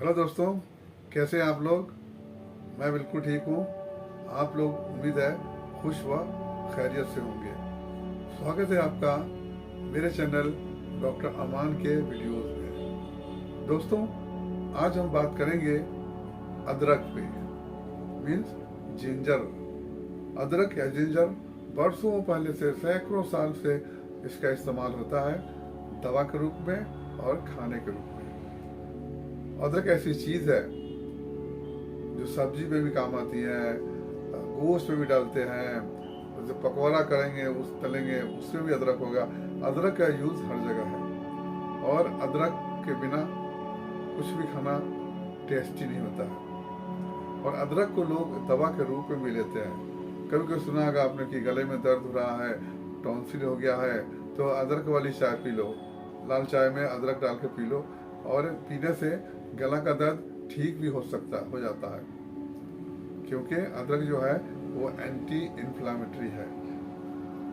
Hello दोस्तों, कैसे हैं आप लोग। मैं बिल्कुल ठीक हूँ। आप लोग उम्मीद है खुश व खैरियत से होंगे। स्वागत है आपका मेरे चैनल डॉक्टर अमान के वीडियोस में। दोस्तों, आज हम बात करेंगे अदरक पे, मीन्स जिंजर। अदरक या जिंजर बरसों पहले से, सैकड़ों साल से इसका इस्तेमाल होता है दवा के रूप में और खाने के रूप में। अदरक ऐसी चीज है जो सब्जी में भी काम आती है, गोश्त में भी डालते हैं, जो पकौड़ा करेंगे उस तलेंगे उसमें भी अदरक होगा। अदरक का यूज हर जगह है और अदरक के बिना कुछ भी खाना टेस्टी नहीं होता है। और अदरक को लोग दवा के रूप में भी लेते हैं। कभी कभी सुना होगा आपने कि गले में दर्द हो रहा है, टॉन्सिल हो गया है, तो अदरक वाली चाय पी लो, लाल चाय में अदरक डाल के पी लो, और पीने से गला का दर्द ठीक भी हो जाता है, क्योंकि अदरक जो है वो एंटी इन्फ्लामेटरी है।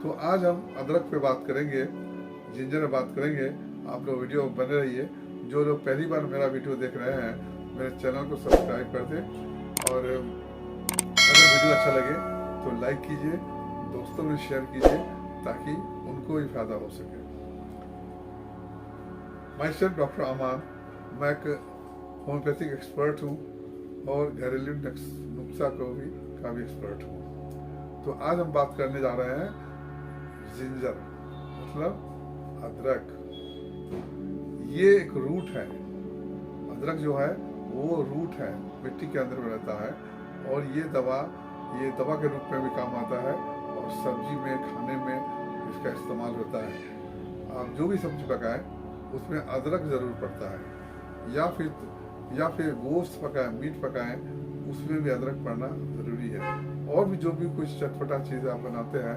तो आज हम अदरक पे बात करेंगे, जिंजर में बात करेंगे। आप लोग वीडियो बने रहिए। जो लोग पहली बार मेरा वीडियो देख रहे हैं, मेरे चैनल को सब्सक्राइब कर दें, और अगर वीडियो अच्छा लगे तो लाइक कीजिए, दोस्तों में शेयर कीजिए, ताकि उनको भी फायदा हो सके। माई सेल्फ डॉक्टर अमान, मैं एक होम्योपैथिक एक्सपर्ट हूँ और घरेलू नुस्खा का भी एक्सपर्ट हूँ। तो आज हम बात करने जा रहे हैं जिंजर, मतलब अदरक। ये एक रूट है। अदरक जो है वो रूट है, मिट्टी के अंदर में रहता है, और ये दवा के रूप में भी काम आता है, और सब्जी में, खाने में इसका इस्तेमाल होता है। आप जो भी सब्जी पकाएं उसमें अदरक जरूर पड़ता है, या फिर गोश्त पकाएं, मीट पकाएं, उसमें भी अदरक पड़ना जरूरी है। और भी जो भी कुछ चटपटा चीज़ आप बनाते हैं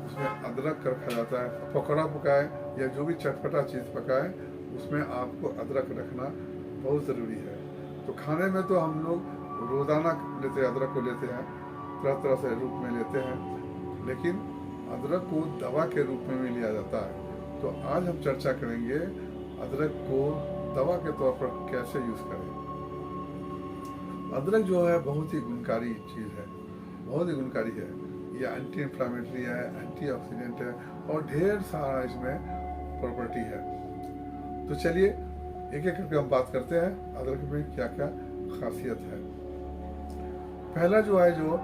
उसमें अदरक रखा जाता है। पकौड़ा पकाएं या जो भी चटपटा चीज़ पकाएं उसमें आपको अदरक रखना बहुत ज़रूरी है। तो खाने में तो हम लोग रोज़ाना लेते हैं, अदरक को लेते हैं, तरह तरह से रूप में लेते हैं, लेकिन अदरक को दवा के रूप में भी लिया जाता है। तो आज हम चर्चा करेंगे अदरक को दवा के तौर पर कैसे यूज करें। अदरक जो है बहुत ही गुणकारी चीज है, बहुत ही गुणकारी है। ये एंटी इंफ्लामेटरी है, एंटीऑक्सीडेंट है, और ढेर सारा इसमें प्रॉपर्टी है। तो चलिए एक एक करके हम बात करते हैं अदरक में क्या क्या खासियत है। पहला जो है, जो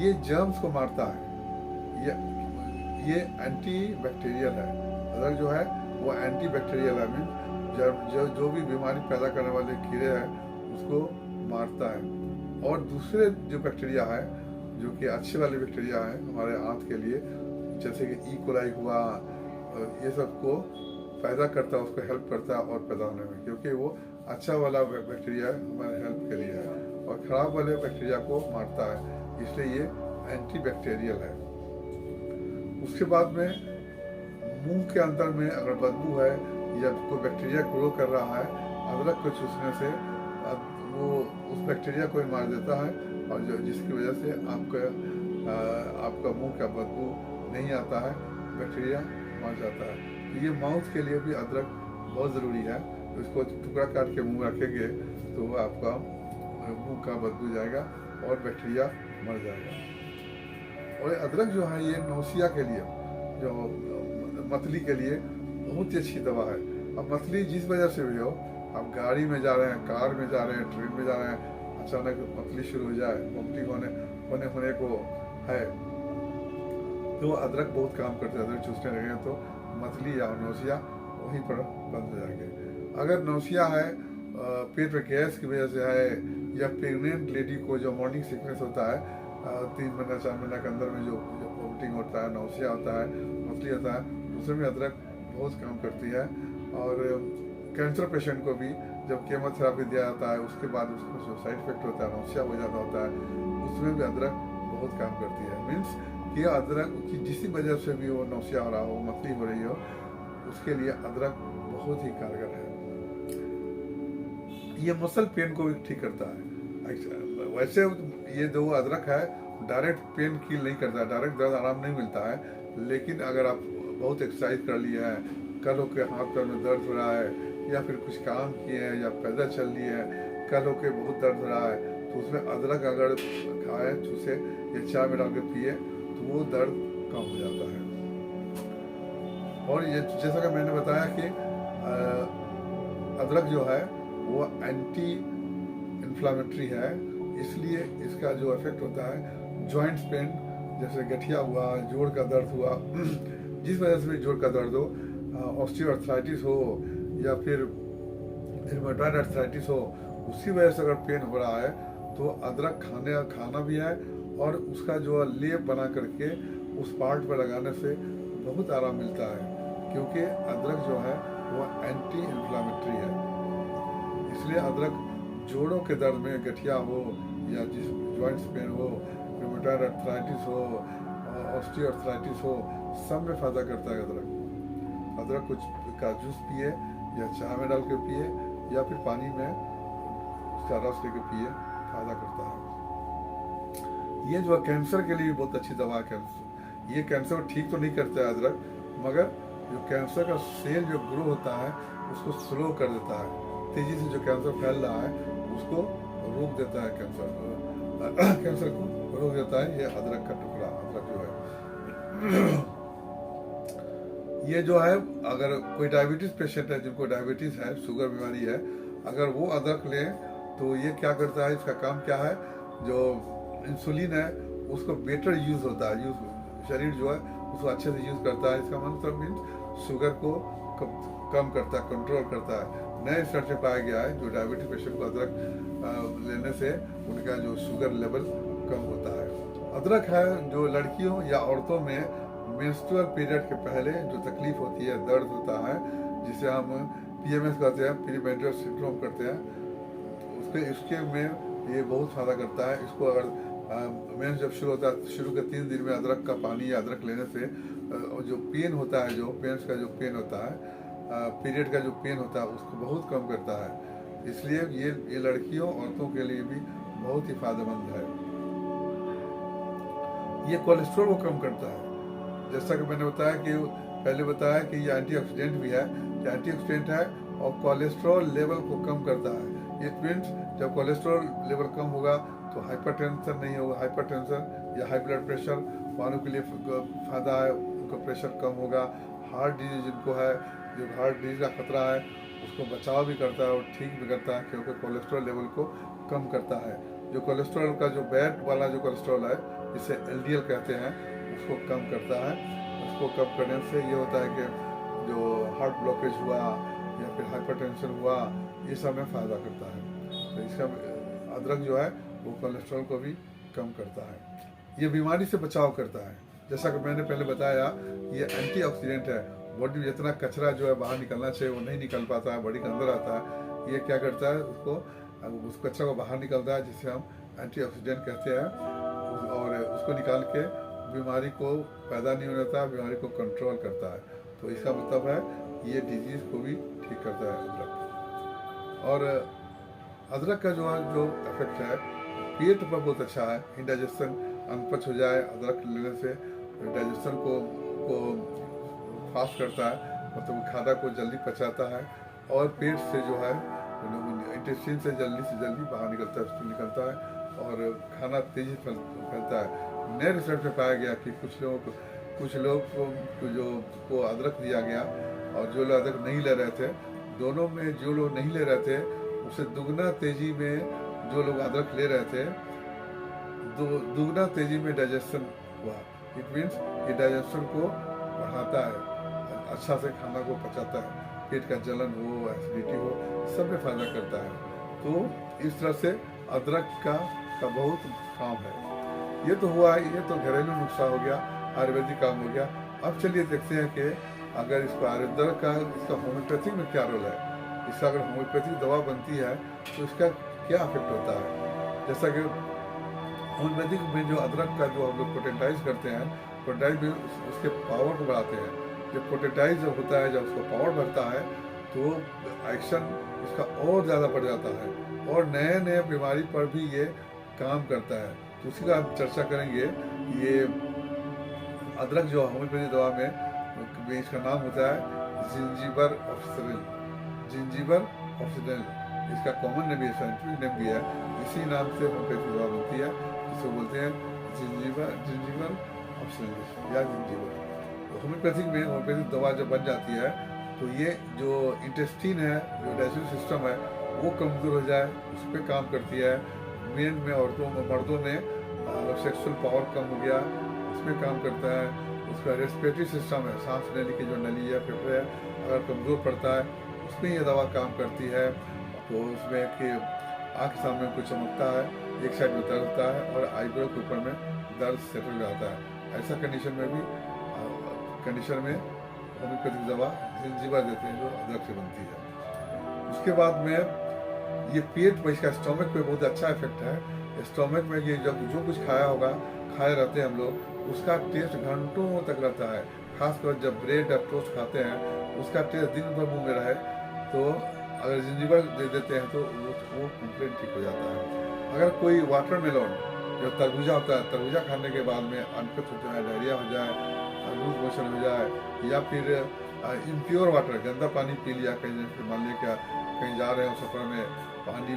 ये जर्म्स को मारता है, ये एंटी बैक्टीरियल है। अदरक जो है वो एंटी बैक्टीरियल है, मीन जो भी बीमारी पैदा करने वाले कीड़े हैं उसको मारता है। और दूसरे जो बैक्टीरिया है, जो कि अच्छे वाले बैक्टीरिया है हमारे आंत के लिए, जैसे कि ई कोलाई हुआ, ये सब को पैदा करता है, उसको हेल्प करता है और पैदा होने में, क्योंकि वो अच्छा वाला बैक्टीरिया हमारे हेल्प के लिए है, और खराब वाले बैक्टीरिया को मारता है, इसलिए ये एंटी बैक्टीरियल है। उसके बाद में मुंह के अंदर में अगर बदबू है या कोई बैक्टीरिया ग्रो कर रहा है, अदरक को चूसने से वो उस बैक्टीरिया को ही मार देता है, और जिसकी वजह से आपका मुंह का बदबू नहीं आता है, बैक्टीरिया मर जाता है। तो ये माउथ के लिए भी अदरक बहुत ज़रूरी है। तो इसको टुकड़ा काट के मुंह रखेंगे तो आपका मुंह का बदबू जाएगा और बैक्टीरिया मर जाएगा। और अदरक जो है ये नौसिया के लिए, जो मतली के लिए बहुत ही अच्छी दवा है। अब मतली जिस वजह से भी हो, आप गाड़ी में जा रहे हैं, कार में जा रहे हैं, ट्रेन में जा रहे हैं, अचानक मतली शुरू हो जाए, वोमिटिंग होने को है, तो अदरक बहुत काम करते हैं। अदरक चूसने लगे तो मतली या नौसिया वहीं पर बंद हो जाएंगे। अगर नौसिया है, पेट में गैस की वजह से है, या प्रेग्नेंट लेडी को जो मॉर्निंग सिकनेस होता है, 3 महीना 4 महीना के अंदर में जो वोमिटिंग होता है, नौसिया होता है, मतली होता है, उसमें भी अदरक बहुत काम करती है। और कैंसर पेशेंट को भी जब केमोथेरापी दिया जाता है, उसके बाद उसको जो साइड इफेक्ट होता है, नौसिया हो जाता होता है, उसमें भी अदरक बहुत काम करती है। मीन्स कि अदरक की जिस वजह से भी वो नौसिया हो रहा हो, मतली हो रही हो, उसके लिए अदरक बहुत ही कारगर है। ये मसल पेन को भी ठीक करता है। वैसे ये जो अदरक है डायरेक्ट पेन किल नहीं करता है, डायरेक्ट दर्द आराम नहीं मिलता है, लेकिन अगर आप बहुत एक्सरसाइज कर लिए हैं, कल हो के हाथ पैर में दर्द हो रहा है, या फिर कुछ काम किए हैं, या पैदल चल लिए हैं, कल हो के बहुत दर्द हो रहा है तो उसमें अदरक अगर खाए चूसे या चाय में डाल के पिए तो वो दर्द कम हो जाता है। और ये जैसा कि मैंने बताया कि अदरक जो है वो एंटी इन्फ्लामेटरी है, इसलिए इसका जो इफेक्ट होता है जॉइंट्स पेन, जैसे गठिया हुआ, जोड़ का दर्द हुआ जिस वजह से भी जोड़ का दर्द हो, ऑस्टियोआर्थराइटिस हो या फिर रूमेटॉइड आर्थराइटिस हो, उसी वजह से अगर पेन हो रहा है तो अदरक खाना भी है और उसका जो लेप बना करके उस पार्ट पर लगाने से बहुत आराम मिलता है, क्योंकि अदरक जो है वो एंटी इन्फ्लामेटरी है। इसलिए अदरक जोड़ों के दर्द में, गठिया हो या जिस जॉइंट्स पेन हो, रूमेटॉइड आर्थराइटिस हो, ऑस्टियोआर्थराइटिस हो, सब में फायदा करता है अदरक। अदरक कुछ का जूस पिए या चाय में डाल के पिए या फिर पानी में उसका रस लेके पिए, फायदा करता है। ये जो है कैंसर के लिए भी बहुत अच्छी दवा है। कैंसर, ये कैंसर को ठीक तो नहीं करता है अदरक, मगर जो कैंसर का सेल जो ग्रो होता है उसको स्लो कर देता है, तेजी से जो कैंसर फैल रहा है उसको रोक देता है, कैंसर को रोक देता है ये अदरक का टुकड़ा। अदरक जो है ये जो है, अगर कोई डायबिटीज पेशेंट है, जिनको डायबिटीज है, शुगर बीमारी है, अगर वो अदरक लें तो ये क्या करता है, इसका काम क्या है, जो इंसुलिन है उसको बेटर यूज होता है, शरीर जो है उसको अच्छे से यूज करता है। इसका मतलब मीन्स शुगर को कम करता है, कंट्रोल करता है। नए रिसर्च में पाया गया है जो डायबिटीज पेशेंट को अदरक लेने से उनका जो शुगर लेवल कम होता है। अदरक है जो लड़कियों या औरतों में मेंस्ट्रुअल पीरियड के पहले जो तकलीफ होती है, दर्द होता है, जिसे हम PMS कहते हैं, प्री मेंस्ट्रुअल सिंड्रोम करते हैं, उसके में ये बहुत फायदा करता है। इसको अगर मेंस जब शुरू होता है, शुरू के 3 दिन में अदरक का पानी या अदरक लेने से जो पेन होता है, जो पेन्स का जो पेन होता है, पीरियड का जो पेन होता है, उसको बहुत कम करता है। इसलिए ये लड़कियों औरतों के लिए भी बहुत ही फायदेमंद है। ये कोलेस्ट्रॉल को कम करता है, जैसा कि मैंने बताया कि पहले बताया कि ये एंटीऑक्सीडेंट भी है, एंटीऑक्सीडेंट है और कोलेस्ट्रॉल लेवल को कम करता है। इट मीन्स जब कोलेस्ट्रॉल लेवल कम होगा तो हाइपरटेंशन नहीं होगा, हाइपरटेंशन या हाई ब्लड प्रेशर वालों के लिए फायदा है, उनका प्रेशर कम होगा। हार्ट डिजीज जिनको है, जो हार्ट डिजीज का खतरा है, उसको बचाव भी करता है और ठीक भी करता है, क्योंकि कोलेस्ट्रॉल लेवल को कम करता है। जो कोलेस्ट्रॉल का जो बैड वाला जो कोलेस्ट्रॉल है, जिसे LDL कहते हैं, उसको कम करता है। उसको कम करने से ये होता है कि जो हार्ट ब्लॉकेज हुआ या फिर हाइपरटेंशन हुआ, ये सब में फायदा करता है। तो इसका अदरक जो है वो कोलेस्ट्रॉल को भी कम करता है। ये बीमारी से बचाव करता है, जैसा कि मैंने पहले बताया, ये एंटीऑक्सीडेंट है। बॉडी में जितना कचरा जो है बाहर निकलना चाहिए वो नहीं निकल पाता है, बॉडी के अंदर आता है। ये क्या करता है, उस कचरा को बाहर निकलता है, जिसे हम एंटीऑक्सीडेंट कहते हैं, और उसको निकाल के बीमारी को पैदा नहीं होने देता, बीमारी को कंट्रोल करता है। तो इसका मतलब है ये डिजीज को भी ठीक करता है अदरक। और अदरक का जो इफेक्ट है पेट पर बहुत अच्छा है। इंडाइजेशन अनपच हो जाए, अदरक लेने से डाइजेशन को फास्ट करता है, मतलब खाना को जल्दी पचाता है, और पेट से जो है इंटेस्टाइन से जल्दी बाहर निकलता है और खाना तेजी फैलता है। नए रिसर्च में पाया गया कि कुछ लोग को अदरक दिया गया और जो लोग अदरक नहीं ले रहे थे, दोनों में जो लोग नहीं ले रहे थे उससे दुगना तेजी में जो लोग अदरक ले रहे थे, दुगना तेजी में डाइजेशन हुआ। इट मीन्स ये डाइजेशन को बढ़ाता है, अच्छा से खाना को पचाता है, पेट का जलन हो, एसिडिटी हो, सब में फायदा करता है। तो इस तरह से अदरक का बहुत काम है। ये तो हुआ, ये तो घरेलू नुस्खा हो गया, आयुर्वेदिक काम हो गया। अब चलिए देखते हैं कि अगर इसको अदरक का इसका होम्योपैथिक में क्या रोल है। इसका अगर होम्योपैथिक दवा बनती है तो इसका क्या इफेक्ट होता है। जैसा कि होम्योपैथिक में जो अदरक का जो हम लोग पोटेंटाइज करते हैं, पोटेंटाइज में उसके पावर को बढ़ाते हैं। जब पोटेंटाइज जब होता है, जब उसका पावर बढ़ता है तो एक्शन इसका और ज़्यादा बढ़ जाता है और नए बीमारी पर भी ये काम करता है। तो उसी का हम चर्चा करेंगे। ये अदरक जो होम्योपैथी दवा में इसका नाम होता है जिंजीबर ऑक्सीडेंट। इसका कॉमन नेम भी है, साइंटिफिक नेम भी है, इसी नाम से होम्योपैथिक दवा बनती है, जिसको बोलते हैं जिंजीवर ऑप्शनलिस या जिंजीवर। तो होम्योपैथिक में होम्योपैथिक दवा जब बन जाती है तो ये जो इंटेस्टिन है, जो डाइजेस्टिव सिस्टम है, वो कमज़ोर हो जाए उस पर काम करती है। मेन में मर्दों में सेक्सुअल पावर कम हो गया, उसमें काम करता है। उसका रेस्पिरेटरी सिस्टम है, सांस लेने की जो नली है, फेफड़े है, अगर कमज़ोर पड़ता है उसमें ये दवा काम करती है। तो उसमें कि आँख के सामने कुछ चमकता है, एक साइड में दर्द होता है और आईब्रो के ऊपर में दर्द सेटल जाता है, ऐसा कंडीशन में भी होम्योपैथिक दवा जिंजीवर देते हैं जो अदरक से बनती है। उसके बाद में ये पेट पर, इसका स्टोमक पे बहुत अच्छा इफेक्ट है। स्टोमक में ये जब जो कुछ खाया होगा, खाए रहते हैं हम लोग, उसका टेस्ट घंटों तक रहता है। खासकर जब ब्रेड या टोस्ट खाते हैं उसका टेस्ट दिन भर मुंह में रहे, तो अगर जिंजीवर दे देते हैं तो वो कंप्लेंट ठीक हो जाता है। अगर कोई वाटरमेलन जो तरबूजा होता है, तरबूजा खाने के बाद में अनकत हो जाए, डायरिया हो जाए, लूज मोशन हो जाए, या फिर इम्प्योर वाटर, गंदा पानी पी लिया कहीं, मान लिया क्या कहीं जा रहे हो सफ़र में, पानी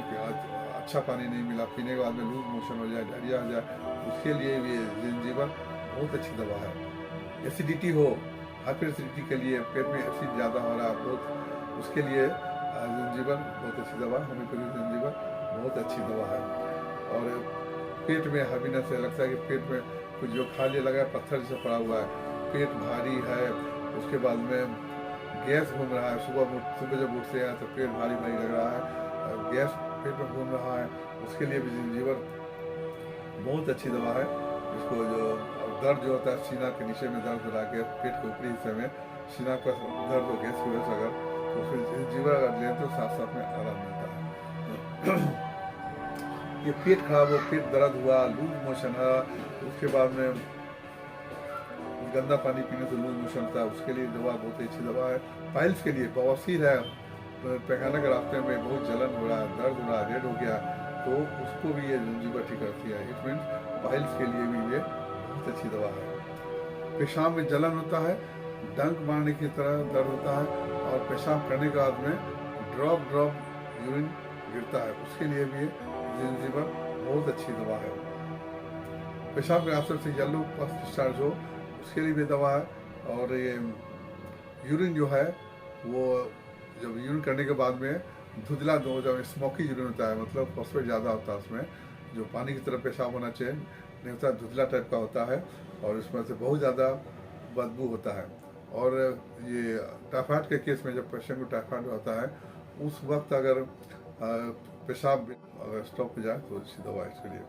अच्छा पानी नहीं मिला, पीने के बाद में लूज मोशन हो जाए, डायरिया हो जाए, उसके लिए भी जिंजीवर बहुत अच्छी दवा है। एसिडिटी हो, हाइपर एसिडिटी के लिए, पेट में एसिड ज़्यादा हो रहा है बहुत, उसके लिए जिंजीवर बहुत अच्छी दवा है। होम्योपैथिक जिंजीवर बहुत अच्छी दवा है। और पेट में हैवीनेस है, लगता है कि पेट में कुछ जो खा लिया लगा है, पत्थर जैसा पड़ा हुआ है, पेट भारी है, उसके बाद में गैस घूम रहा है, सुबह जब उठते हैं तो पेट भारी भारी लग रहा है, गैस पेट में घूम रहा है, उसके लिए भी जिंजीवर बहुत अच्छी दवा है। इसको जो दर्द जो होता है, सीना के नीचे में दर्द हो रहा है, पेट के ऊपरी हिस्से में सीना का दर्द हो, गैस की वजह से अगर, तो फिर जिंजीवर अगर लें तो साथ साथ में आराम मिलता है। ये पेट खराब हो, पेट दर्द हुआ, लूज मोशन है, उसके बाद में गंदा पानी पीने से लूज मोशन होता है, उसके लिए दवा बहुत अच्छी दवा है। पाइल्स के लिए, बवासीर है, पैखाना के रास्ते में बहुत जलन हो रहा है, दर्द हो रहा है, रेड हो गया, तो उसको भी ये जिंजीवर ठीक करती है। इट मीन पाइल्स के लिए भी ये बहुत अच्छी दवा है। पेशाब में जलन होता है, डंक मारने की तरह दर्द होता है, और पेशाब करने के बाद में ड्रॉप यूरिन गिरता है, उसके लिए भी जिंजीवर बहुत अच्छी दवा है। पेशाब के रास्ते से येलो पस डिस्चार्ज हो, उसके लिए भी दवा है। और ये यूरिन जो है, वो जब यूरिन करने के बाद में धुंधला दो, जब स्मोकी यूरिन होता है, मतलब फॉस्फेट ज़्यादा होता है उसमें, जो पानी की तरह पेशाब होना चाहिए नहीं होता, धुंधला टाइप का होता है, और उसमें से बहुत ज़्यादा बदबू होता है। और ये टाइफाइड के केस में जब पेशेंट को टाइफाइड होता है, उस वक्त अगर पेशाब अगर स्टॉप हो जाए तो अच्छी दवा है इसके लिए।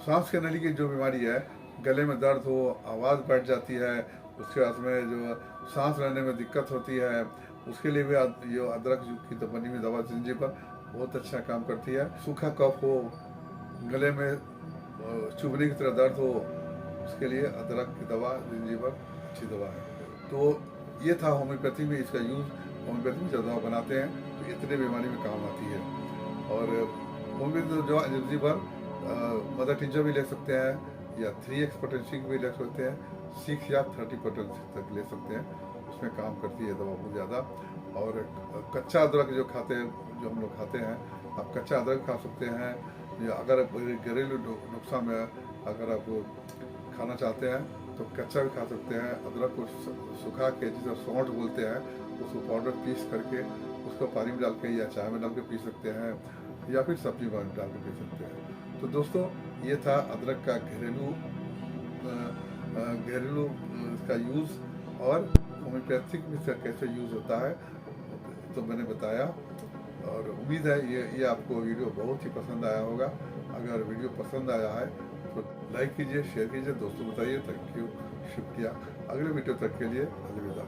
सांस के नली की जो बीमारी है, गले में दर्द हो, आवाज़ बैठ जाती है, उसके बाद में जो सांस लेने में दिक्कत होती है, उसके लिए भी ये अदरक की तो बनी हुई दवा जिंजीवर बहुत अच्छा काम करती है। सूखा कफ हो, गले में चुभने की तरह दर्द हो, उसके लिए अदरक की दवा जिंजीवर अच्छी दवा है। तो ये था होम्योपैथी में इसका यूज़। होम्योपैथी में जब दवा बनाते हैं तो इतने बीमारी में काम आती है। और होम्योपैथी जो जिंजीवर मदर टिंचर भी ले सकते हैं, या 3x पोटेंशियल भी ले सकते हैं, 6 या 30 पोटेंशियल तक ले सकते हैं, उसमें काम करती है दवा बहुत ज़्यादा। और कच्चा अदरक जो खाते हैं, जो हम लोग खाते हैं, आप कच्चा अदरक खा सकते हैं, या अगर घरेलू नुस्खा में अगर आप खाना चाहते हैं तो कच्चा भी खा सकते हैं। अदरक को सुखा के, जिसे सौंठ बोलते हैं, उसको पाउडर पीस करके उसको पानी में डाल के या चाय में डाल के पी सकते हैं, या फिर सब्जी में डाल के पी सकते हैं। तो दोस्तों, ये था अदरक का घरेलू इसका यूज़, और होम्योपैथिक में इसका कैसे यूज़ होता है तो मैंने बताया। और उम्मीद है ये आपको वीडियो बहुत ही पसंद आया होगा। अगर वीडियो पसंद आया है तो लाइक कीजिए, शेयर कीजिए, दोस्तों बताइए। थैंक यू, शुक्रिया। अगले वीडियो तक के लिए अलविदा।